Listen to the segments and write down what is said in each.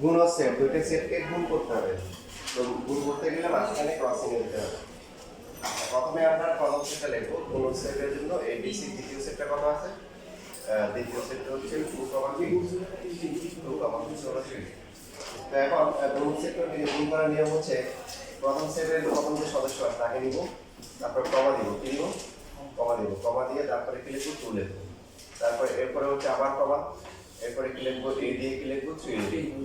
গুণজ set, দুইটা সেটকে গুণ করতে হবে। তো গুণ করতে গেলে মাঝখানে ক্রসিং এ দিতে হবে। প্রথমে আমরা প্রথম সেটটা লিখবো, গুণজ সেটের জন্য এবিসি। দ্বিতীয় সেটটা কত আছে? দ্বিতীয় সেটটা হচ্ছে 2,3 2,3। তো এখন গুণ সেটটা গুণ করার নিয়ম হচ্ছে, প্রথম সেটের প্রথম যে সদস্য আছে তাকে নিব, তারপর কমা দিব। কি দিব? কমা দিব। কমা দিয়ে তারপরে কি লিখবো? 2 লিখবো। তারপরে এরপরে হচ্ছে আবার কমা, এরপরে কি লিখবো? a দিয়ে কি লিখবো? 3 লিখবো।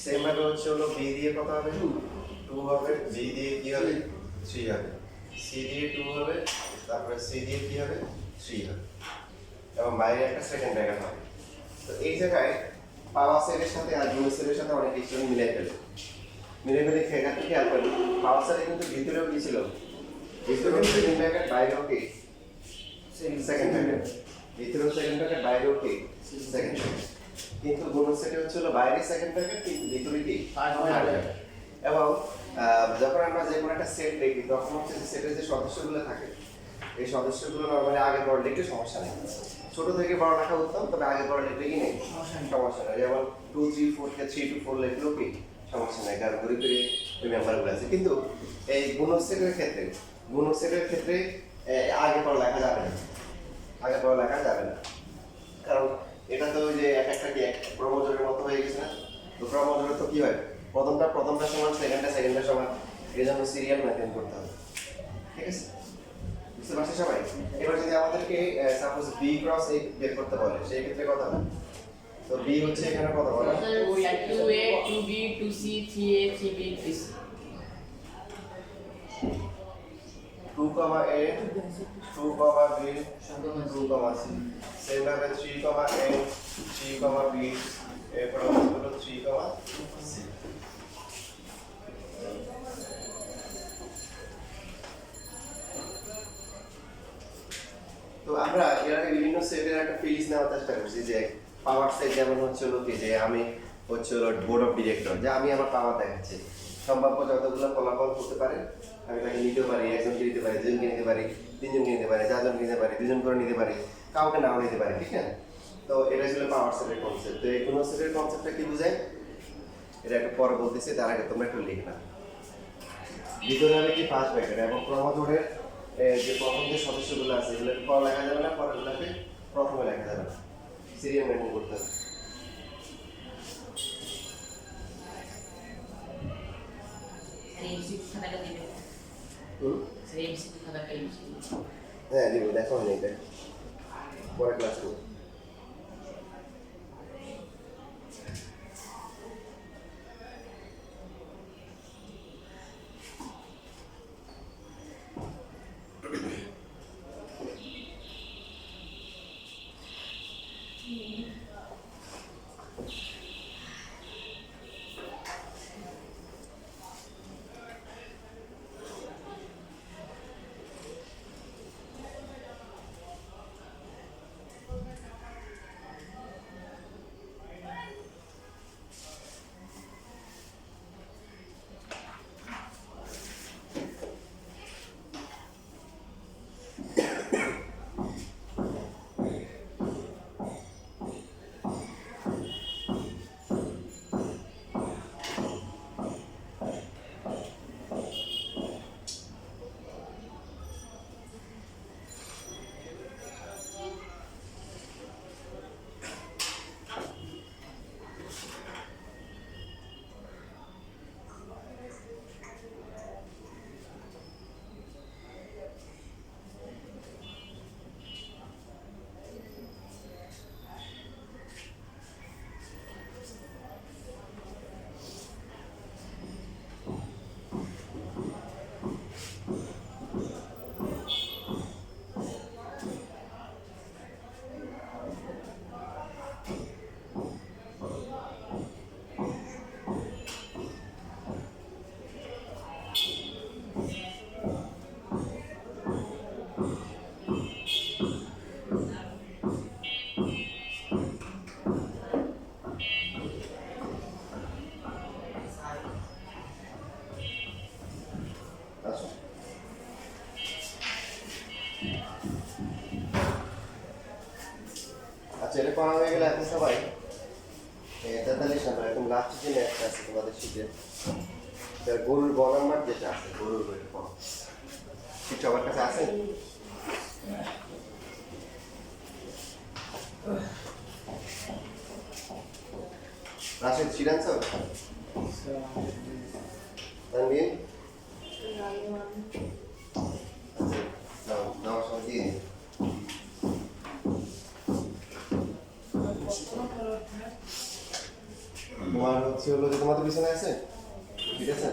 সেম ভাবে হচ্ছে হলো b দিয়ে কত হবে? 2 হবে। b দিয়ে কি হবে? 3 হবে। c দিয়ে 2 হবে, তারপরে c দিয়ে কি হবে? 3 হবে। এবং বাইরে একটা সেকেন্ড ব্র্যাকেট হবে। তো এই জায়গায় পাওয়ার সেলের সাথে আর গুণ সেলের সাথে অনেক কিছু মিলাই ফেলে। মিলাই ফেলে খেয়াল খেয়াল করেন, পাওয়ার সেলে কিন্তু ভিতরেও কি ছিল? ভিতরেও সেকেন্ড ব্র্যাকেট, বাইরেও কি? Second bracket. ভিতরেও সেকেন্ড ব্র্যাকেট, বাইরেও কি? Second bracket. কিন্তু গুণ সেটে হচ্ছে হলো বাইরে সেকেন্ড ব্র্যাকেট, কিন্তু ভিতরে কি? Third bracket. এবং যখন আমরা যে কোনো একটা সেট দেখি তখন হচ্ছে সেটের যে সদস্যগুলো থাকে, এই সদস্যগুলো নরমালি আগে পরে লিখলে সমস্যা নেই। ছোট থেকে বড় লেখা উত্তম, তবে আগে পরে লিখলে কি নেই? সমস্যা নেই। যেমন 2 3 4 কে 3 to 4 লিখলেও কি সমস্যা নেই, কারণ ঘুরে ফিরে ওই নাম্বারগুলো আছে। কিন্তু এই গুণক সেটের ক্ষেত্রে আগে পরে লেখা যাবে না। আগে পরে লেখা যাবে না, কারণ এটা তো ওই যে এক একটা কি এক ক্রমজোরের মতো হয়ে গেছে না? তো ক্রমজোরে তো কি হয়, প্রথমটা সমান, সেকেন্ডটা সমান, এই জন্য সিরিয়াল মেনটেন করতে হবে। ঠিক আছে, বুঝতে পারছি সবাই? এবার যদি আমাদেরকে সাপোজ বি ক্রস এ বের করতে বলে, সেই ক্ষেত্রে কত হবে? তো বি হচ্ছে এখানে কত বলে? 2a 2b 2c 3a 3b 3c 2, a 2, b 2, c। Same ভাবে 3, a 3, b, এরপর হলো 3, c। তো আমরা এর আগে বিভিন্ন সেটের একটা ফিলিংস নেওয়ার চেষ্টা করছি, যে পাওয়ার সেট যেমন হচ্ছে হলো কি, যে আমি হচ্ছে হলো বোর্ড অফ ডিরেক্টর, যে আমি আমার পাওয়ার দেখাচ্ছি, সম্ভাব্য যতগুলো ফলাফল করতে পারে আমি তাকে নিতে পারি, একজনকে নিতে পারি, দুজনকে নিতে পারি, তিনজনকে নিতে পারি, চারজনকে নিতে পারি, দুজন করে নিতে পারি, কাউকে নাও নিতে পারি। ঠিক আছে? তো এটা ছিল পাওয়ার সেটের কনসেপ্ট। তো এই কোনো সেটের কনসেপ্টটা কি বোঝায় এটা একটু পরে বলতেছি, তার আগে তোমরা একটু লিখ না। ভিতরে হবে কি ফার্স্ট ব্র্যাকেট, এবং ক্রমজোড়ের যে প্রথম যে সদস্যগুলো আছে এগুলোকে পরে লেখা যাবে না, পরেরগুলোকে প্রথমে লেখা যাবে না, সিরিয়াল মেনটেন করতে হবে। এমসিকিউ খাতাটা দিবে সেই এমসিকিউ খাতাটা এমসিকিউ হ্যাঁ দিব, দেখো হয়নি এটা, পরে ক্লাস করবো। 43 নাম্বার একদম লাস্টের যে ম্যাথটা আছে তোমাদের শীতে গরুর গ নাম্বার যেটা আছে গরুর বইটা পড়ো শীত সবার কাছে আছে রাশেদ শীত আনছো তানভীর আচ্ছা নাও নাও সময় দিয়ে দিই তোমার হচ্ছে হলো যে তোমাদের পিছনে আছে ঠিক আছে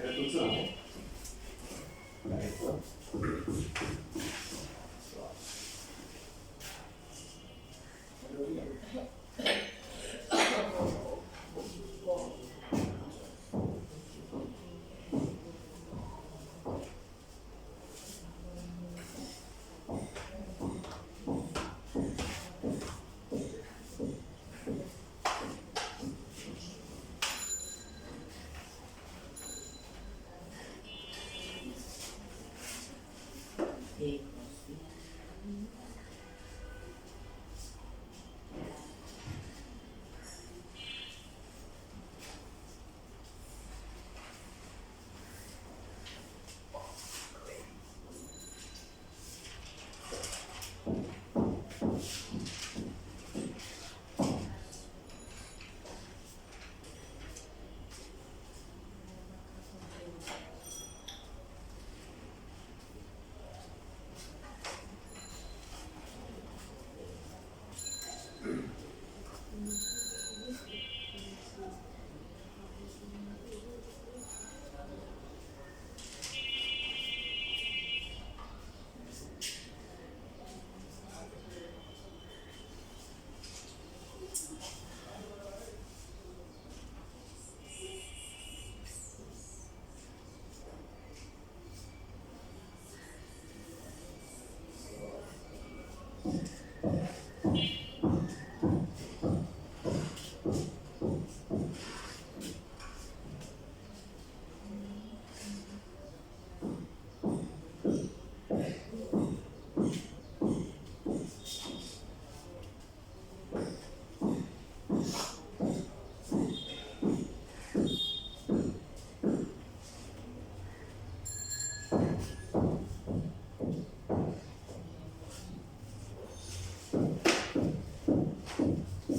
এটা তুলছো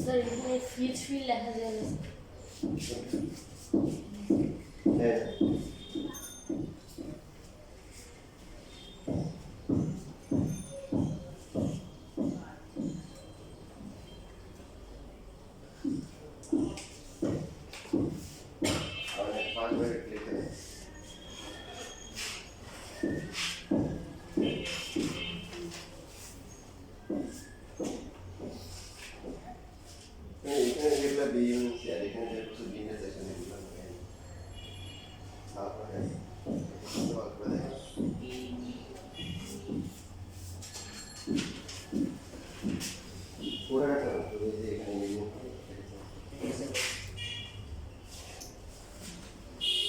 স্যার এখানে ফিজ ফিল লেখা যায় না হ্যাঁ আমাদের পাঁচ মিনিট লিখে দেয় এখানে যেগুলো বিএমসি আর এখানে যে কিছু বিজনেস আছে সেগুলো তারপরে অল্প দেখেন পুরো একটা এই যে এখানে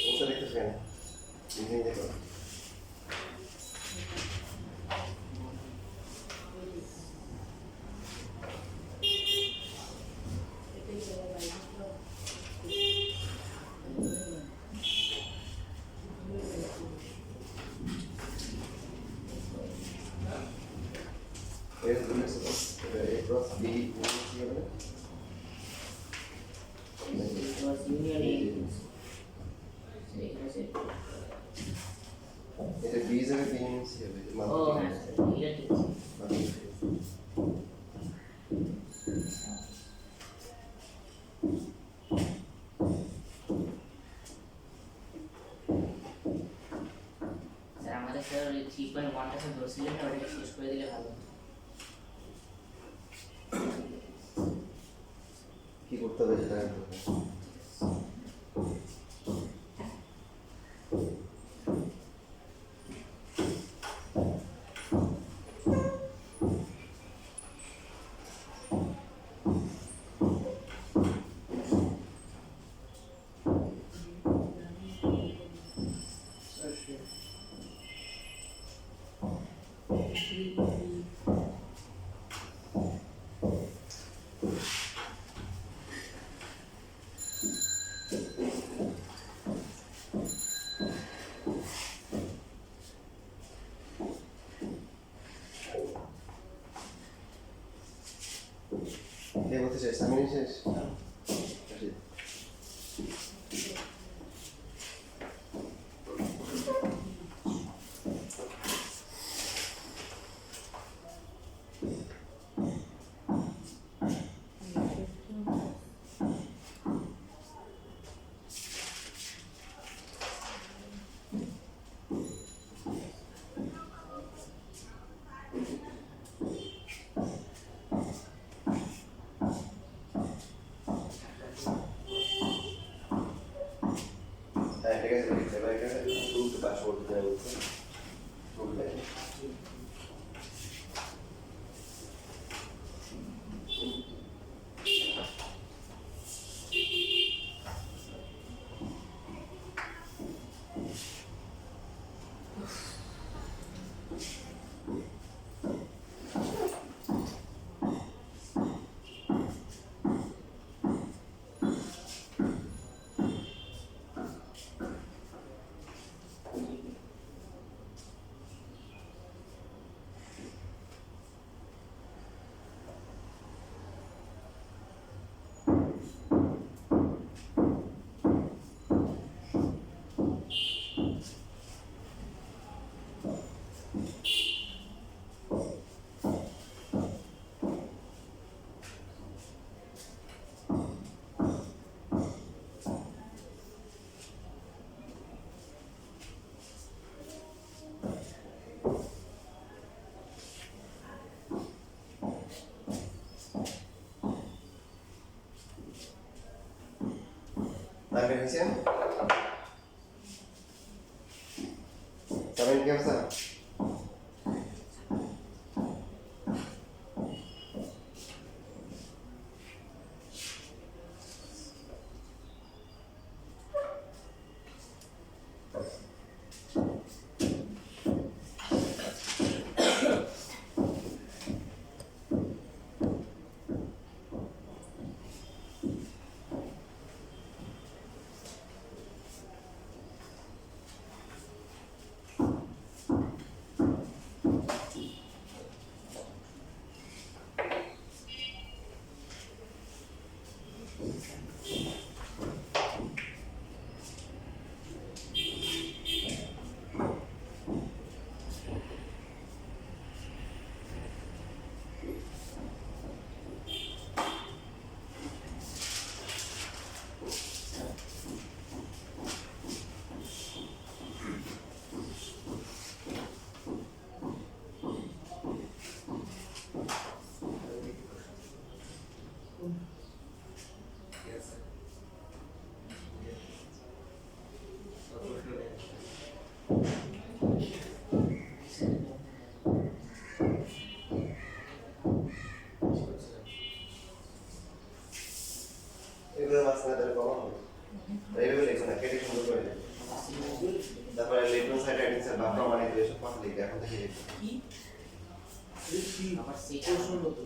ওটা দেখতেছ কেন বিজনেস দেখো এর জন্য এটা এ ক্রস বি কি হবে এটা বি যাবে বিএমসি হবে ও হ্যাঁ এটা ঠিক আছে। স্যার আমাদের স্যার ওই 3.1টা স্যার ধরছিলেন না ওটাকে শেষ করে দিলে ভালো হতো। কি করতে হবে সেটা কে বলতে চাই সামিন শেষ হ্যাঁ ঠিক আছে এবার এখানে টুলকে পাস করতে হবে টুলকে তাহলে নিচে সামিন কি অবস্থা আছে না তাহলে কমন হবে এইভাবে লিখো না কেটে সুন্দর করে লিখো তারপরে লেফট সাইড রাইট সাইড বা প্রমাণিত এসব কথা লিখবে এখন থেকে লিখো আবার সেটা শুনবো তো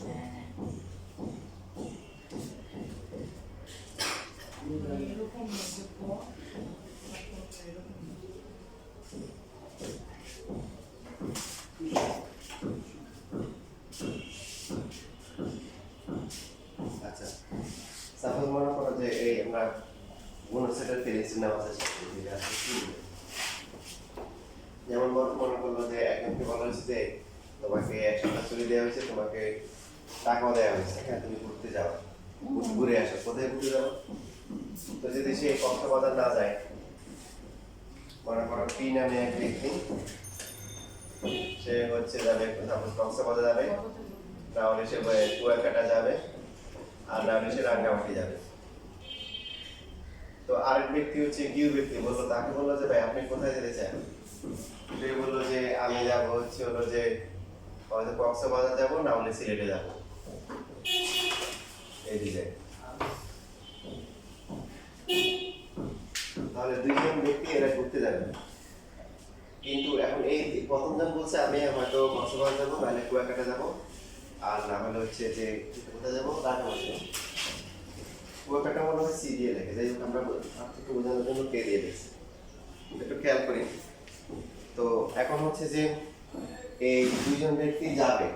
হ্যাঁ আচ্ছা সাপোজ মনে করো যে এই আমরা গুণসেটের ফিলিংস নেওয়া চেষ্টা করি যে আসলে কি হবে। যেমন মনে করলো যে একজনকে বলা হয়েছে যে তোমাকে 1 সপ্তাহ ছুটি দেওয়া হয়েছে তোমাকে টাকাও দেওয়া হয়েছে হ্যাঁ তুমি ঘুরতে যাও ঘুরে আসো কোথায় ঘুরতে যাও তো যদি সে কক্সবাজার না যায় মনে করো পি নামে এক ব্যক্তি সে হচ্ছে যাবে সাপোজ কক্সবাজার যাবে না হলে সে কুয়াকাটা যাবে আর না হলে সে রাঙ্গামাটি যাবে তো আরেক ব্যক্তি হচ্ছে কিউ ব্যক্তি বললো তাকে বললো যে ভাই আপনি কোথায় যেতে চান সে বললো যে আমি যাবো হচ্ছে হলো যে হয়তো কক্সবাজার যাবো না হলে সিলেটে যাবো এই দিকে তাহলে দুইজন ব্যক্তি এরা ঘুরতে যাবে কিন্তু এখন এই প্রথমজন বলছে আমি হয়তো কক্সবাজার যাবো নাহলে কুয়াকাটা যাবো আর না হলে হচ্ছে যে কোথায় যাবো রাঙ্গামাটি কুয়াকাটা মনে হয় সি দিয়ে লেখে যাই হোক আমরা একটু বোঝানোর জন্য কে দিয়ে দিচ্ছি একটু খেয়াল করি তো এখন হচ্ছে যে এই দুইজন ব্যক্তি যাবে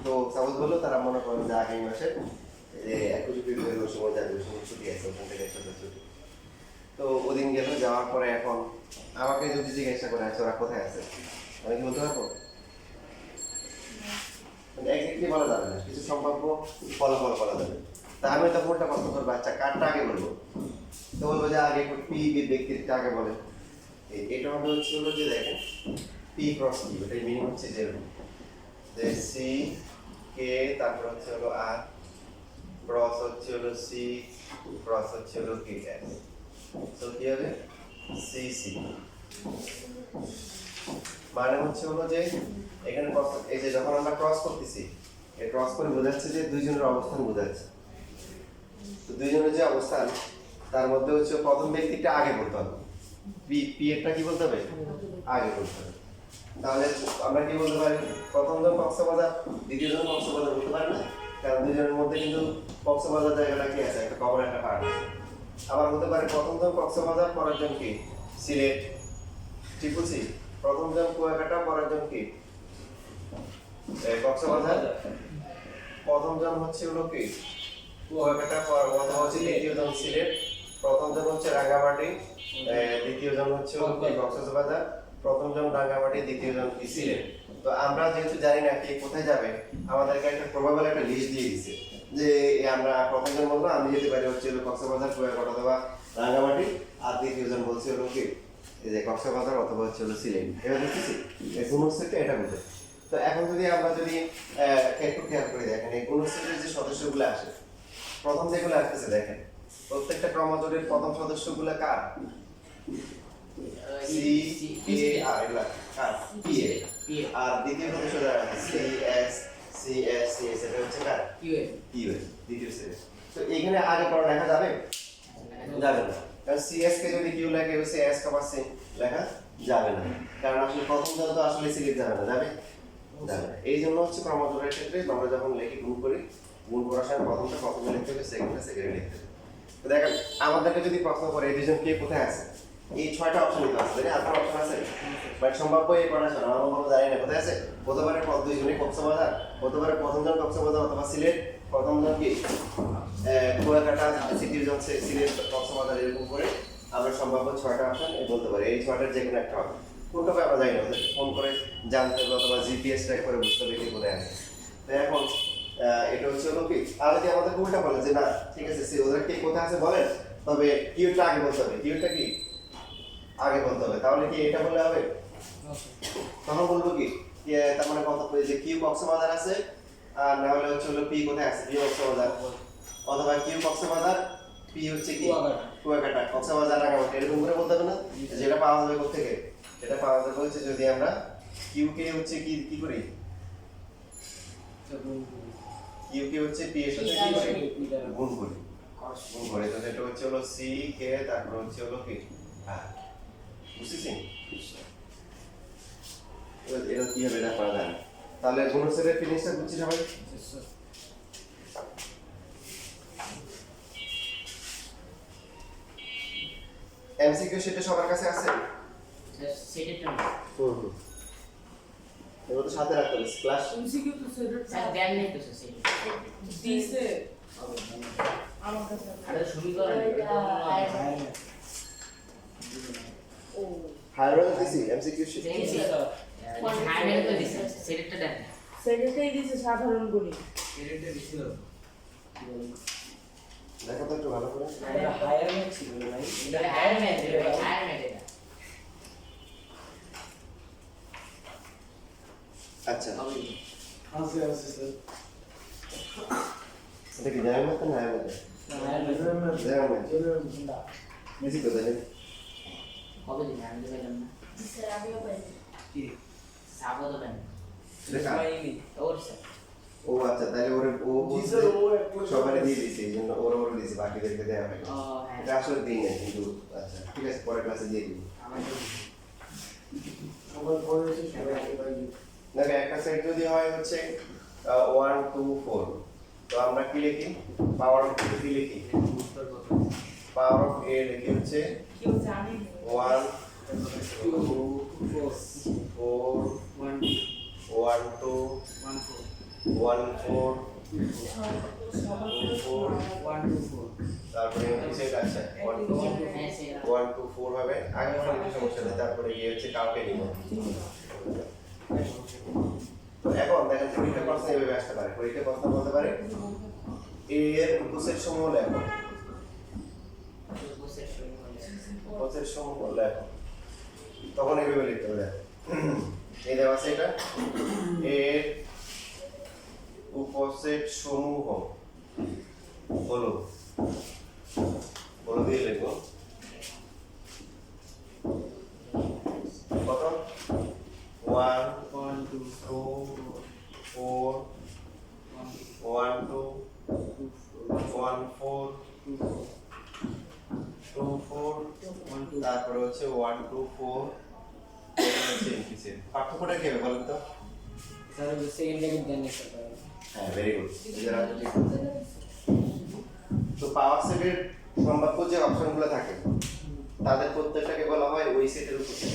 তো সাপোজ বললো তারা মনে করেন যে আগামী মাসে যে 21 ফেব্রুয়ারি সময় যাবে ওই সময় ছুটি আছে ওখান থেকে একটা ছুটি তো ওদিন গেল যাওয়ার পরে এখন আমাকে যদি জিজ্ঞাসা করে আছে ওরা কোথায় আছে আমি কি বলতে পারবো এক্স্যাক্টলি বলা যাবে না কিছু সম্ভাব্য ফলাফল বলা যাবে তা আমি তখন একটা প্রশ্ন করবো আচ্ছা কারটা আগে বলবো তো বলবো যে আগে পি ব্যক্তিটা আগে বলে এটা হবে হচ্ছে হলো যে দেখেন পি ক্রস কি এটার মিনিং হচ্ছে যে সি কে তারপর হচ্ছে হলো আর ক্রস হচ্ছে হলো সি ক্রস হচ্ছে হলো কে এস তো কি হবে সি সি মানে হচ্ছে হলো যে এখানে এই যে যখন আমরা ক্রস করতেছি এই ক্রস করে বোঝাচ্ছে যে দুইজনের অবস্থান বোঝাচ্ছে তো দুইজনের যে অবস্থান তার মধ্যে হচ্ছে প্রথম ব্যক্তিটা আগে বলতে হবে পি এরটা কি বলতে হবে আগে বলতে হবে তাহলে আমরা কি বলতে পারি প্রথম জন কক্সবাজার দ্বিতীয় জন কক্সবাজার বলতে পারি না কারণ দুইজনের মধ্যে কিন্তু কক্সবাজার জায়গাটা কি আছে একটা কমন একটা পার্ট আবার হতে পারে প্রথম জন কক্সবাজার পরের জন কি সিলেট ঠিক বলছি প্রথম জন কুয়াকাটা পরের জন কি কক্সবাজার প্রথম জন হচ্ছে হলো কি কুয়াকাটা অথবা হচ্ছে দ্বিতীয় জন সিলেট প্রথম জন হচ্ছে রাঙ্গামাটি দ্বিতীয় জন হচ্ছে কক্সবাজার প্রথম জন রাঙ্গামাটি দ্বিতীয় জন কি সিলেট তো আমরা যেহেতু জানি না কে কোথায় যাবে আমাদেরকে একটা প্রবাবল একটা লিস্ট দিয়ে দিয়েছে যে আমরা প্রথম জন বলবো আমি যেতে পারি হচ্ছে হলো কক্সবাজার কুয়াকাটা অথবা রাঙ্গামাটি আর দ্বিতীয় জন বলছে হলো কি এই যে কক্সবাজার অথবা হচ্ছে হলো সিলেট এবার দেখতেছি এই গুণসেটটা এটা বুঝে তো এখন যদি আমরা যদি একটু খেয়াল করে দেখেন এই গুণসেটের যে সদস্যগুলো আসে প্রথম যেগুলো আসতেছে দেখেন প্রত্যেকটা ক্রমজোড়ের প্রথম সদস্যগুলো কার সি এ আর এগুলা কার পি এ আর দ্বিতীয় সদস্য যারা আছে সি এস এটা হচ্ছে কার কিউ এ দ্বিতীয় সিরিজ তো এখানে আগে পড়া লেখা যাবে যাবে না কারণ সিএস কে যদি কিউ লেখে সে এস কমা সি লেখা যাবে না কারণ আসলে প্রথম জন তো আসলে সিরিজ যাবে না যাবে যাবে না এই জন্য হচ্ছে ক্রমজোড়ের ক্ষেত্রে আমরা যখন লেখি গুণ করি গুণ করার সময় প্রথমটা প্রথমে লিখতে হবে সেকেন্ডটা সেকেন্ডে লিখতে হবে তো দেখেন আমাদেরকে যদি প্রশ্ন করে এই দুজন কে কোথায় আছে এই 6টা অপশনই তো আছে আর কোনো অপশন আছে বাট সম্ভাব্য এই করা ছাড়া আমরা কোনো জানি না কোথায় আছে হতে পারে দুইজনই কক্সবাজার হতে পারে প্রথম জন কক্সবাজার অথবা সিলেট প্রথম জন কি কুয়াকাটা দ্বিতীয় জন সিলেট কক্সবাজার এরকম করে আমরা সম্ভাব্য 6টা অপশন বলতে পারি এই 6টার যে কোনো একটা হবে কোনটা আমরা জানি না ওদেরকে ফোন করে জানতে হবে অথবা জিপিএস ট্র্যাক করে বুঝতে হবে কি কোথায় আছে তো এখন এটা হচ্ছে হলো কি আর যদি আমাদের উল্টা বলে যে না ঠিক আছে ওদের কে কোথায় আছে বলেন তবে কিউটা আগে বলতে হবে কিউটা কি আগে বলতে হবে তাহলে কি এটা বললে হবে তখন বলবো কি তার মানে কত যে কিউ কক্সবাজার আছে আর না হলে হচ্ছে হলো পি কোথায় আছে পি কক্সবাজার অথবা কিউ কক্সবাজার পি হচ্ছে কি কুয়াকাটা কক্সবাজার রাঙ্গামাটি এরকম করে বলতে হবে না যেটা পাওয়া যাবে কোথা থেকে এটা পাওয়া যাবে হচ্ছে যদি আমরা কিউ কে হচ্ছে কি করি কিউ কি হচ্ছে পি এর সাথে কি করি গুণ করি তো সেটা হচ্ছে হলো সি কে তারপর হচ্ছে হলো কি বুঝতেছেন এটা কি হবে এটা পারা যায় না। তাহলে গুণছেদের ফিনিশটা বুঝছি সবাই এমসিকিউ সেটা সবার কাছে আছে সেটা হুম এগুলো তো সাথে রাখতে হবে ক্লাস এমসিকিউ তো সেটা স্যার দেন নেই তো স্যার সেটা দিছে আমার কাছে আছে। আরে সমীকরণ ও হায়ার দিছি এমসিকিউ শিট হাইমের তো দিছে সেটা দেন সেটাই দিছে সাধারণ গণিত সেটা দিছিল দেখো তো একটু ভালো করে হায়ার ম্যাথ ছিল ভাই এটা হাইমের এটা আচ্ছা হবে আছে আছে স্যার এটা কি জানেন না না বেশি তো জানেন কবে দিন আমি তো পেলাম না স্যার আমিও পাই কি সাবো তো পেলাম দেখা ওর স্যার ও আচ্ছা তাহলে ওরে ও জি স্যার ও সবারই দিয়ে দিয়েছে এই জন্য ওরা দিয়েছে বাকিদেরকে দেওয়া হয় ও হ্যাঁ এটা আসলে দিই না কিন্তু আচ্ছা ঠিক আছে পরের ক্লাসে দিয়ে দিই আমাদের সবার পরে এসে সবাই পাই দেখো একটা সেট যদি হয় হচ্ছে 1 2 4 তো আমরা কি লিখি পাওয়ার অফ কি লিখি পাওয়ার অফ a লিখি হচ্ছে কেউ জানে 1 2 4 1 1 2 1 4 তারপরে সেট আছে 1 2 হ্যাঁ স্যার 1 2 4 হবে আগে কোনো কিছু সমস্যা নেই তারপরে গিয়ে হচ্ছে কাউকে নিব তো এখন দেখেন পরীক্ষা প্রশ্ন এইভাবে আসতে পারে পরীক্ষা প্রশ্ন বলতে পারে এ এর উপসেট সমূহ লেখো উপসেট সমূহ লেখো তখন এইভাবে লিখতে হবে দেখো এই দেওয়া আছে এটা এর উপসেট সমূহ হলো বলো দিয়ে লিখো কত 1 1 2 2 4 1 2 1 4 2 4 তারপরে হচ্ছে 1 2 4 হচ্ছে ইমপ্লিসিট পার্থক্যটা কি হবে বলেন তো স্যার সেকেন্ড লেগে দেন একটা হ্যাঁ ভেরি গুড তো পাওয়ার সেটের সম্ভাব্য যে অপশনগুলো থাকে তাদের প্রত্যেকটাকে বলা হয় ওই সেটের উপসেট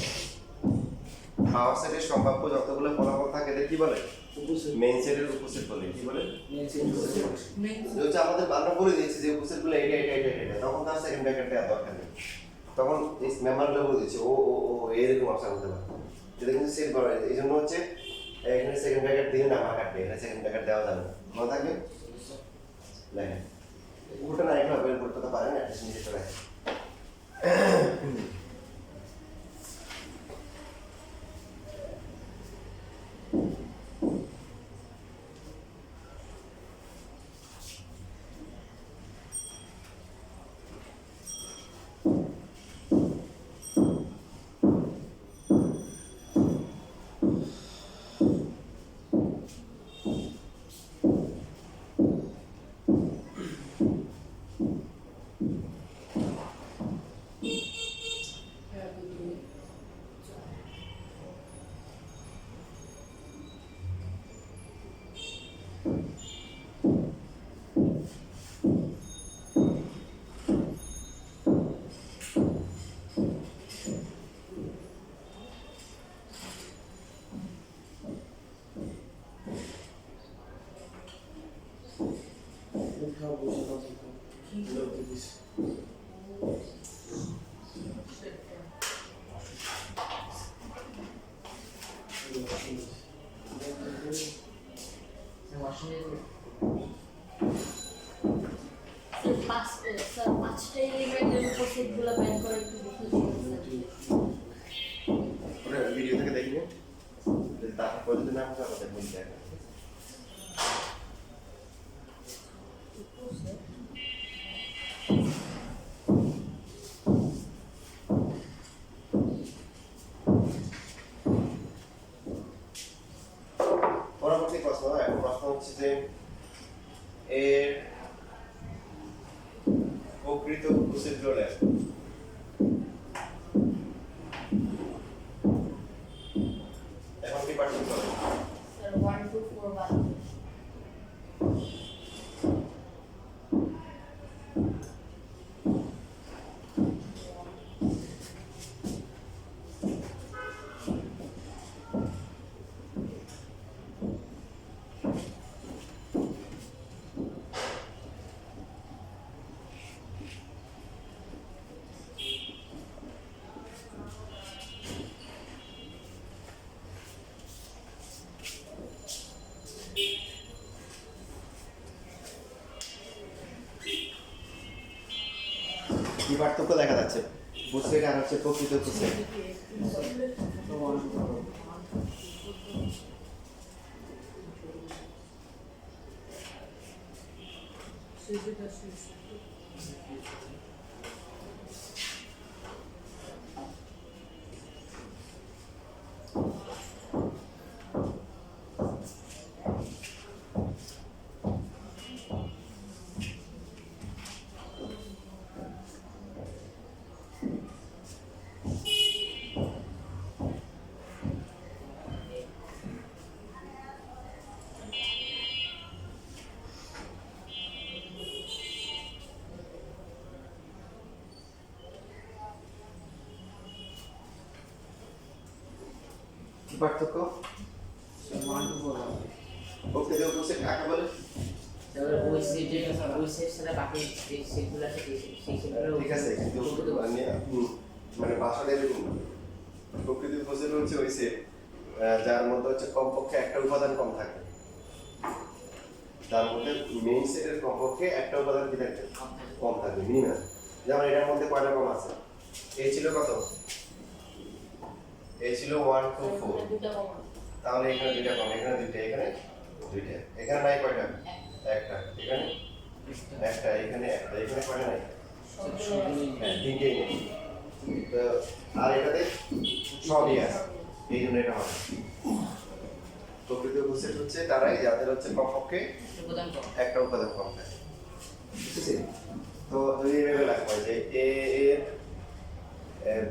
পাওয়ার সেটের সম্ভাব্য যতগুলো ফলাফল থাকে এদের কি বলে মেইন সেটের উপসেট বলে কি বলে হচ্ছে আমাদের আমরা বলে দিয়েছি যে উপসেটগুলো এটা তখন তার সেকেন্ড ব্র্যাকেটটা আর দরকার নেই তখন এই মেম্বারগুলো বলে দিয়েছে ও ও ও এরকম অপশন হতে পারে এটা কিন্তু সেট করা এই জন্য হচ্ছে এখানে সেকেন্ড ব্র্যাকেট দিয়ে না আমার কাটবে এখানে সেকেন্ড ব্র্যাকেট দেওয়া যাবে না মনে থাকবে দেখেন উল্টো না একটু বের করতে পারেন একটা জিনিস রাখেন স্যার পাঁচটা এলিমেন্টের উপসেটগুলো বের করে একটু দেখে দিন ওটা ভিডিও থেকে দেখবে তারপর যদি না হয় আমাদের বলতে হবে পরবর্তী প্রশ্ন এখন প্রশ্ন প্রশ্ন হচ্ছে যে এর প্রকৃত উপসেটগুলো লেখ। এখন কি পার্থক্য হবে? স্যার 1 2 4 বাদ দিন। কি পার্থক্য দেখা যাচ্ছে? উপসেট আর হচ্ছে প্রকৃত উপসেট। So 1 to 4. কি পার্থক্য? So 1 to 4. প্রকৃত উপসেট কাকে বলে? তারপরে ওই সেট সাথে বাকি যে সেটগুলো আছে সেই সেটগুলো ঠিক আছে, কিন্তু মানে ভাষাটা এরকম না। প্রকৃত উপসেট হচ্ছে ওই সেট যার মধ্যে হচ্ছে কমপক্ষে একটা উপাদান কম থাকে। যার মধ্যে মেইন সেটের কমপক্ষে একটা উপাদান কি থাকে? কম থাকে, মিনিমাম। যেমন এটার মধ্যে কয়টা কম আছে? এ ছিল কত? এ ছিল 1 2 4। দুটো কমন। তাহলে এখানে দুইটা কম, এখানে দুইটা, এখানে দুইটা। এখানে নাই কয়টা? একটা। এখানে একটা, এখানে একটা, এখানে কয়টা নাই? হ্যাঁ, তিনটেই নেই। তো আর এটাতে সবই আছে, এই জন্য এটা হবে। প্রকৃত উপসেট হচ্ছে তারাই যাদের হচ্ছে কমপক্ষে উপাদান কম। একটা উপাদান কম থাকে। ঠিক আছে? তো যদি এইভাবে লাগবে যে এ এর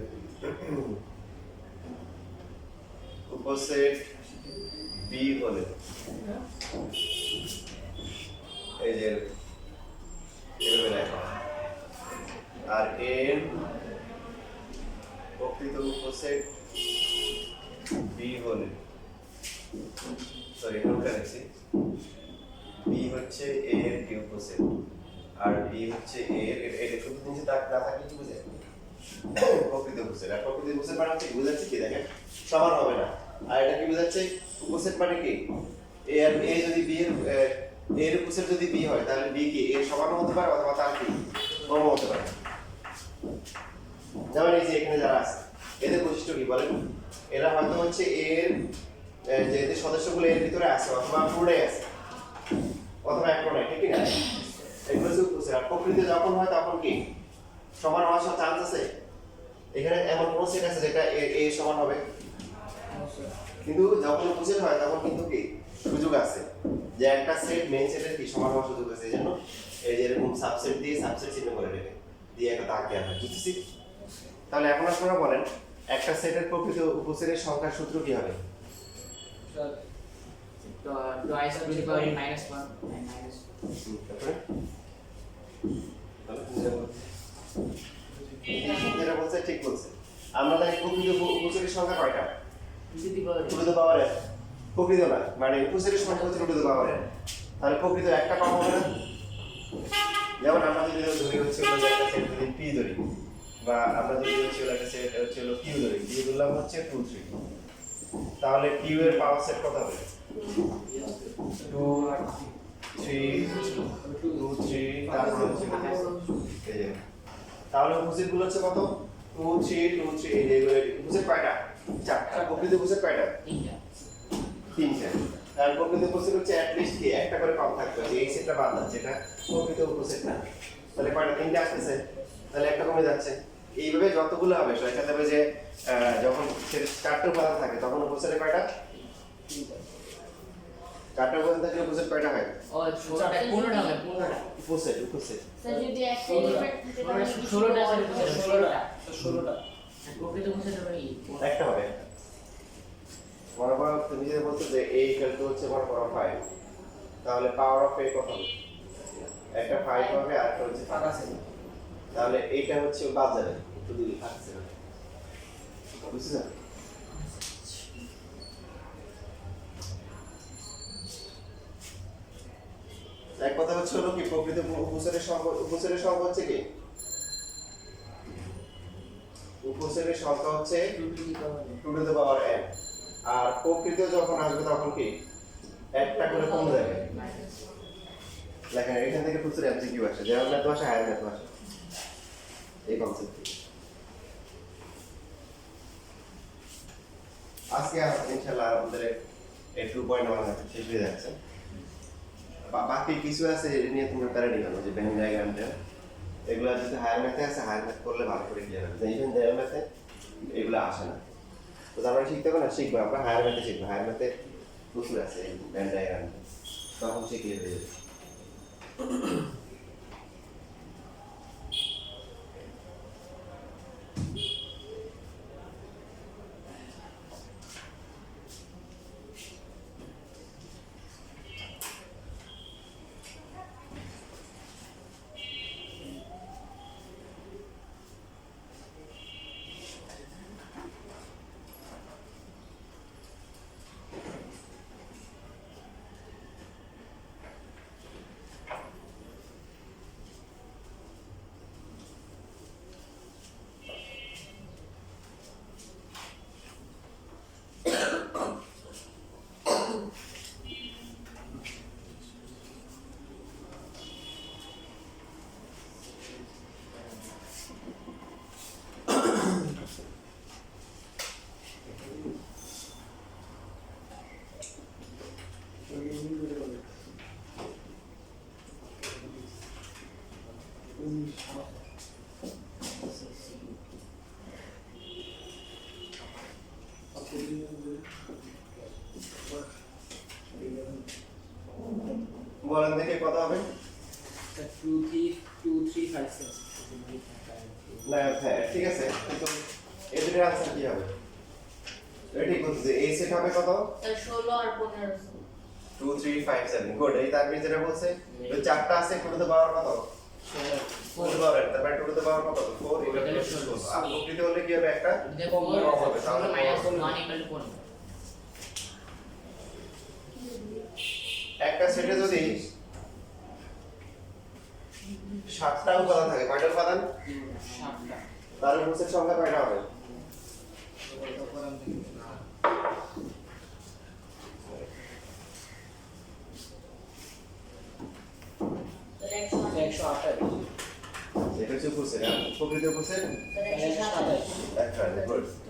উপসেট বি হলে এই যে এইভাবে লেখা, আর এর প্রকৃত উপসেট বি হলে, সরি এখানকার আছে, বি হচ্ছে এ এর কি উপসেট আর বি হচ্ছে এ এর, এটা শুধু নিচে দাগ না থাকলে কি বুঝে? প্রকৃত উপসেট। আর প্রকৃত উপসেট মানে হচ্ছে বুঝাচ্ছে কি দেখেন, সমান হবে না। আর এটা কি বুঝাচ্ছে? উপসেট মানে কি? এ আর এ যদি বি এর এর উপসেট যদি বি হয় তাহলে বি কি এর সমান হতে পারে অথবা তার কি কম হতে পারে। যেমন এই যে এখানে যারা আছে এদের বৈশিষ্ট্য কি বলেন? এরা হয়তো হচ্ছে এর যে সদস্যগুলো এর ভিতরে আছে অথবা পুরোটাই আছে অথবা একটা নাই, ঠিক না? এগুলো হচ্ছে উপসেট। আর প্রকৃত যখন হয় তখন কি সমান হওয়ার সব চান্স আছে? এখানে এমন কোন সেট আছে যেটা এ সমান হবে? কিন্তু যখন উপসেট হয় তখন কিন্তু কি সুযোগ আছে যে একটা সেট মেইন সেটের কি সমান হওয়ার সুযোগ আছে। এই জন্য এই যে এরকম সাবসেট দিয়ে সাবসেট চিহ্ন করে রেখে দিয়ে একটা দাগ দেওয়া হয়। বুঝতেছি? তাহলে এখন আপনারা বলেন একটা সেটের প্রকৃত উপসেটের সংখ্যার সূত্র কি হবে? তো twice to the power in -1 and minus তারপরে যেটা বলছে ঠিক বলছে। আমরা জানি প্রকৃত উপসেটের সংখ্যা কয়টা? to the power two to power n। প্রকৃত না, মানে উপসেটের সংখ্যা হচ্ছে টু টু পাওয়ার n। তাহলে প্রকৃত একটা কম হবে না? যেমন আমরা যদি ধরি হচ্ছে হলো একটা সেট যদি p ধরি, বা আমরা যদি হচ্ছে হলো একটা সেট হচ্ছে হলো q ধরি, q ধরলাম হচ্ছে 2 3, তাহলে q এর পাওয়ার সেট কত হবে? 2 3 2 3, তারপর হচ্ছে এই যে তাহলে উপসেট গুলো হচ্ছে কত? 2 3 2 3, এই যে উপসেট কয়টা? চারটা। প্রকৃত উপসেট কয়টা? তিনটা। তিনটা। আর প্রকৃত উপসেট হচ্ছে অ্যাট লিস্ট কি একটা করে কম থাকতে হবে। এই সেটটা বাদ যাচ্ছে, এটা প্রকৃত উপসেট না। তাহলে কয়টা? তিনটা আসতেছে, তাহলে একটা কমে যাচ্ছে। এইভাবে যতগুলো হবে দেখা যাবে যে যখন সেট চারটা উপাদান থাকে তখন উপসেটে কয়টা? 4টা উপাদান থাকলে উপসেট কয়টা হয়? ও 16টা 15টা হবে 15টা উপসেট স্যার যদি একটা এলিমেন্ট থাকে তাহলে 16টা স্যার 16টা 16টা প্রকৃত উপসেট হবে কি একটা হবে একটা। মনে করো তুমি যদি বলছো যে a ইকুয়াল টু হচ্ছে মনে করো 5, তাহলে পাওয়ার অফ a কত হবে? একটা 5 হবে আর একটা হচ্ছে 5 আছে, তাহলে এইটা হচ্ছে বাদ যাবে শুধু আছে না, বুঝছেন? এক কথা হচ্ছে হলো কি প্রকৃত উপসেটের সংখ্যা হচ্ছে কি, উপসেটের সংখ্যা হচ্ছে 2 টু দ্য পাওয়ার n, আর প্রকৃত যখন আসবে তখন কি একটা করে কমে যাবে। দেখেন এখান থেকে প্রচুর এমসিকিউ আসে, যেমন ম্যাথ আসে হায়ার ম্যাথ আসে এই কনসেপ্ট থেকে। আজকে ইনশাআল্লাহ আমাদের এই 2.1 শেষ হয়ে যাচ্ছে। বাকি কিছু আছে এটা নিয়ে তোমরা তারা নিয়ে যে ব্যান্ড ডায়াগ্রামটা, এগুলো যদি হায়ার ম্যাথে আছে হায়ার ম্যাথ করলে ভালো করে ক্লিয়ার হবে। ইভেন হায়ার ম্যাথে এগুলো আসে না, তো আমরা শিখতে হবে না, শিখবো আমরা হায়ার ম্যাথে শিখবো। হায়ার ম্যাথে প্রচুর আছে ব্যান্ড ডায়াগ্রামটা, তখন সে ক্লিয়ার হয়ে যাবে। বলেন দেখে কত হবে? 2 3 5 6 না হ্যাঁ ঠিক আছে, কিন্তু এই দুটোর আনসার কি হবে? এটা ঠিক বলছে এই সেট হবে কত? স্যার 16 আর 15 2 3 5 7 গুড। এই তারপরে যেটা বলছে ওই চারটা আছে টু টু দ্য পাওয়ার কত? 4 টু দ্য পাওয়ার, তারপরে টু টু দ্য পাওয়ার কত? 4। এটা হলো 16। আর প্রকৃতি হলে কি হবে? একটা কম হবে, তাহলে -1 = 4 একটা সেটে যদি 7টা উপাদান থাকে, কয়টা উপাদান? 7টা তার উপসেট সংখ্যা কয়টা হবে? স্যার 128 এটা হচ্ছে উপসেট, প্রকৃত উপসেট স্যার 127 একটা। গুড।